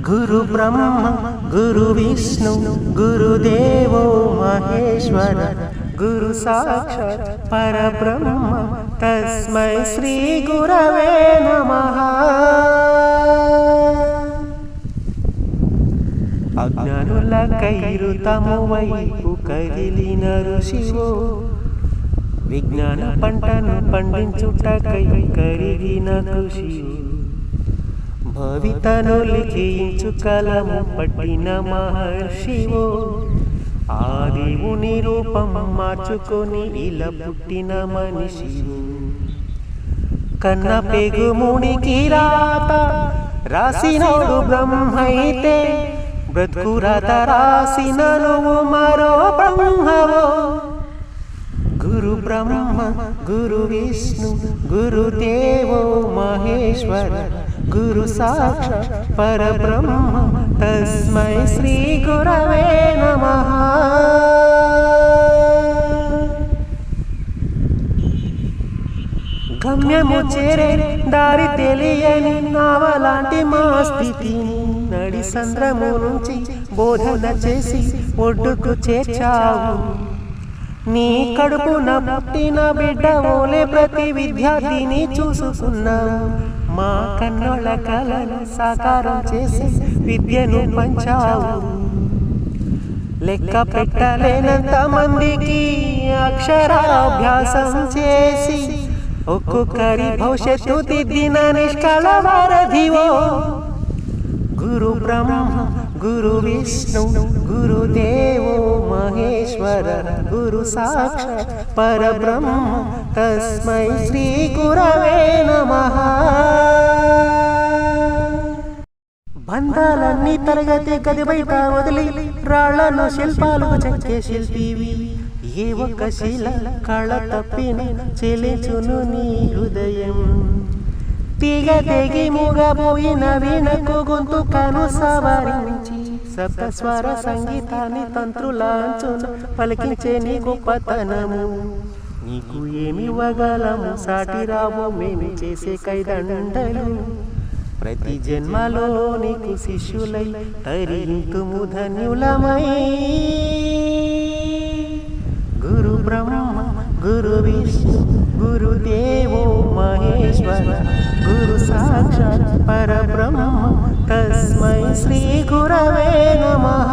गुरु ब्रह्मा गुरु विष्णु गुरुदेवो महेश्वर गुरु साक्षात् परब्रह्म तस्मै श्री गुरवे नमः। అజ్ఞానుల కైరుతము వైపు కదిలిన ఋషివో విజ్ఞాన పంటను పండించుటకై కరిగిన కృషివో భవితను లిఖించు కలము పట్టిన మహర్షివో ఆదివుని రూపం మార్చుకొని ఇలా పుట్టిన మనిషివో కన్న పెగుమునికి రాత రాసినోడు బ్రహ్మైతే బ్రతుకురాత రాసిన నువ్వు మరో బ్రహ్మవో। గురు బ్రహ్మ గురు విష్ణు గురుదేవో మహేశ్వర గురు సాక్షాత్ పరబ్రహ్మ తస్మై శ్రీ గురవే నమః। గమ్యము చేరే దారి తెలియని నావలాంటి మా స్థితిని నడి సంద్రము నుంచి బోధన చేసి ఒడ్డుకు చేర్చావు। నీ కడుపున పుట్టిన బిడ్డ ఓలే ప్రతి విద్యార్థిని చూసుకున్నావు। మా కన్నుల కలను సాకారం చేసి విద్యను పంచావు। లెక్క పెట్టలేనంత మందికి అక్షరాభ్యాసం చేసి ఒక్కొక్కరి భవిష్యత్తు దిద్దిన నిష్కళ వారధివో। గురు బ్రహ్మ గురు విష్ణు గురుదేవో మహేశ్వర గురు సాక్షాత్ పరబ్రహ్మ తస్మై శ్రీ గురవే నమః। బంధాలన్నీ తరగతి గది బయట వదిలి రాళ్లను శిల్పాలు చెక్కే శిల్పివి। ఏ ఒక్క శిల కళ తప్పిన చెలిచును నీ హృదయం। తీగ తెగి మూగబోయిన వీణకు గొంతుకను సవరించి సప్తస్వర సంగీతాన్ని తంత్రులాంచున పలికించే నీ గొప్పతనము। నీకు ఏమి ఇవ్వగలము సాటి రావు మేము చేసే కైదండలు। ప్రతి జన్మలో నీకు శిష్యులై తరింతుము ధన్యులమై। గురు బ్రహ్మ గురు విష్ణు గురుదేవో మహేశ్వర గురు సాక్షాత్ పరబ్రహ్మ తస్మై శ్రీ గురవే నమః।